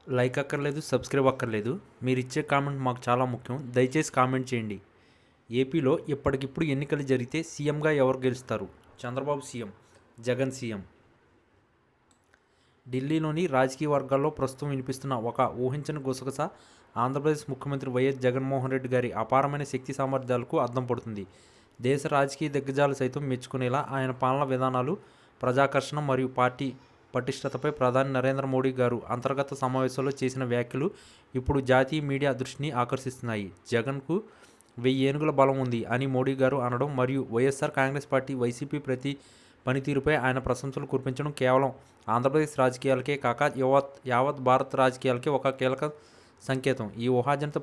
Like అక్కర్లేదు, subscribe అక్కర్లేదు. మీరిచ్చే కామెంట్ మాకు చాలా ముఖ్యం. దయచేసి కామెంట్ చేయండి. ఏపీలో ఇప్పటికిప్పుడు ఎన్నికలు జరిగితే సీఎంగా ఎవరు గెలుస్తారు? Chandrababu CM, Jagan CM. ఢిల్లీలోని రాజకీయ వర్గాల్లో ప్రస్తుతం వినిపిస్తున్న ఒక ఊహించని గుసగుస ఆంధ్రప్రదేశ్ ముఖ్యమంత్రి వైఎస్ జగన్మోహన్ రెడ్డి గారి అపారమైన శక్తి సామర్థ్యాలకు అద్దం పడుతుంది. దేశ రాజకీయ దిగ్గజాలు సైతం మెచ్చుకునేలా ఆయన పాలనా విధానాలు, ప్రజాకర్షణ మరియు పార్టీ పటిష్టతపై ప్రధాని నరేంద్ర మోడీ గారు అంతర్గత సమావేశంలో చేసిన వ్యాఖ్యలు ఇప్పుడు జాతీయ మీడియా దృష్టిని ఆకర్షిస్తున్నాయి. జగన్కు 1000 ఏనుగుల బలం ఉంది అని మోడీ గారు అనడం మరియు వైఎస్ఆర్ కాంగ్రెస్ పార్టీ, వైసీపీ ప్రతి పనితీరుపై ఆయన ప్రశంసలు కురిపించడం కేవలం ఆంధ్రప్రదేశ్ రాజకీయాలకే కాక యావత్ భారత్ రాజకీయాలకే ఒక కీలక సంకేతం. ఈ ఊహాజనిత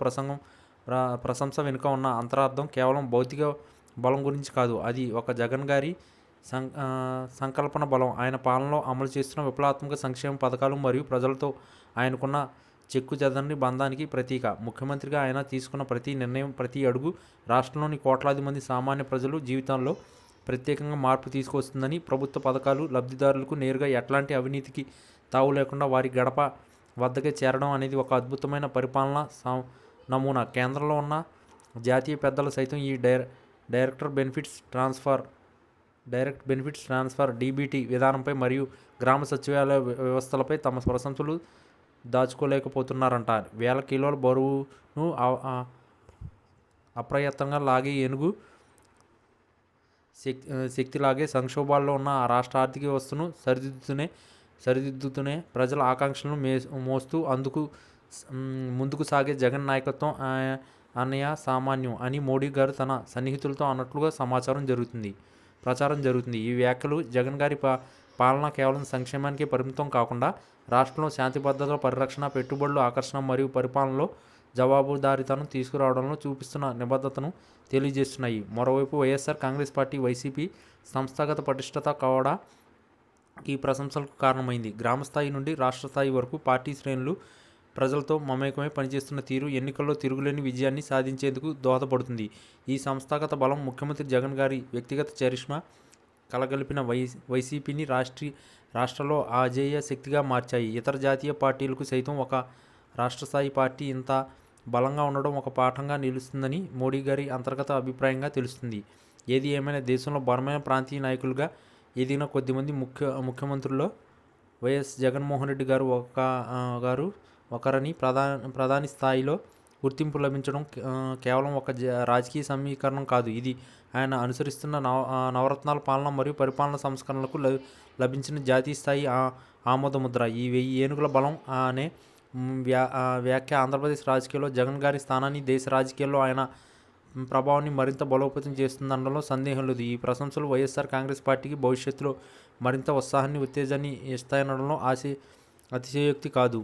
ప్రశంస వెనుక ఉన్న అంతరార్థం కేవలం భౌతిక బలం గురించి కాదు. అది ఒక జగన్ గారి సంకల్పన బలం, ఆయన పాలనలో అమలు చేస్తున్న విప్లవాత్మక సంక్షేమ పథకాలు మరియు ప్రజలతో ఆయనకున్న చెక్కు చెదరని బంధానికి ప్రతీక. ముఖ్యమంత్రిగా ఆయన తీసుకున్న ప్రతి నిర్ణయం, ప్రతి అడుగు రాష్ట్రంలోని కోట్లాది మంది సామాన్య ప్రజలు జీవితాల్లో ప్రత్యేకంగా మార్పు తీసుకొస్తుందని, ప్రభుత్వ పథకాలు లబ్ధిదారులకు నేరుగా ఎట్లాంటి అవినీతికి తావు లేకుండా వారి గడప వద్దకే చేరడం అనేది ఒక అద్భుతమైన పరిపాలన నమూనా. కేంద్రంలో ఉన్న జాతీయ పెద్దలు సైతం ఈ డైరెక్ట్ బెనిఫిట్స్ ట్రాన్స్ఫర్ డీబీటీ విధానంపై మరియు గ్రామ సచివాలయ వ్యవస్థలపై తమ ప్రశంసలు దాచుకోలేకపోతున్నారంట. 1000 కిలోల బరువును అప్రయత్నంగా లాగే ఏనుగు శక్తిలాగే సంక్షోభాల్లో ఉన్న ఆ రాష్ట్ర ఆర్థిక వ్యవస్థను సరిదిద్దుతూనే ప్రజల ఆకాంక్షలను మోస్తూ ముందుకు సాగే జగన్ నాయకత్వం అన్నయ సామాన్యం అని మోడీ గారు తన సన్నిహితులతో అన్నట్లుగా ప్రచారం జరుగుతుంది. ఈ వ్యాఖ్యలు జగన్ గారి పాలన కేవలం సంక్షేమానికి పరిమితం కాకుండా రాష్ట్రంలో శాంతి భద్రతల పరిరక్షణ, పెట్టుబడుల ఆకర్షణ మరియు పరిపాలనలో జవాబుదారీతనం తీసుకురావడంలో చూపిస్తున్న నిబద్ధతను తెలియజేస్తున్నాయి. మరోవైపు వైఎస్ఆర్ కాంగ్రెస్ పార్టీ, వైసీపీ సంస్థాగత పటిష్టత కూడా ఈ ప్రశంసలకు కారణమైంది. గ్రామస్థాయి నుండి రాష్ట్ర స్థాయి వరకు పార్టీ శ్రేణులు ప్రజలతో మమేకమై పనిచేస్తున్న తీరు ఎన్నికల్లో తిరుగులేని విజయాన్ని సాధించేందుకు దోహదపడుతుంది. ఈ సంస్థాగత బలం ముఖ్యమంత్రి జగన్ గారి వ్యక్తిగత చరిష్మా కలగలిపిన వైసీపీని రాష్ట్రంలో అజేయ శక్తిగా మార్చాయి. ఇతర జాతీయ పార్టీలకు సైతం ఒక రాష్ట్రస్థాయి పార్టీ ఇంత బలంగా ఉండడం ఒక పాఠంగా నిలుస్తుందని మోడీ గారి అంతర్గత అభిప్రాయంగా తెలుస్తుంది. ఏది ఏమైనా దేశంలో బలమైన ప్రాంతీయ నాయకులుగా ఎదిగిన కొద్దిమంది ముఖ్యమంత్రుల్లో వైఎస్ జగన్మోహన్ రెడ్డి గారు ఒకరని ప్రధాని స్థాయిలో గుర్తింపు లభించడం కేవలం ఒక రాజకీయ సమీకరణం కాదు. ఇది ఆయన అనుసరిస్తున్న నవరత్నాల పాలన మరియు పరిపాలన సంస్కరణలకు లభించిన జాతీయ స్థాయి ఆమోదముద్ర. ఈ 1000 ఏనుగుల బలం అనే వ్యాఖ్య ఆంధ్రప్రదేశ్ రాజకీయాల్లో జగన్ గారి స్థానాన్ని, దేశ రాజకీయాల్లో ఆయన ప్రభావాన్ని మరింత బలోపేతం చేస్తుందనడంలో సందేహం లేదు. ఈ ప్రశంసలు వైఎస్ఆర్ కాంగ్రెస్ పార్టీకి భవిష్యత్తులో మరింత ఉత్సాహాన్ని, ఉత్తేజాన్ని ఇస్తాయనడంలో అతిశయోక్తి కాదు.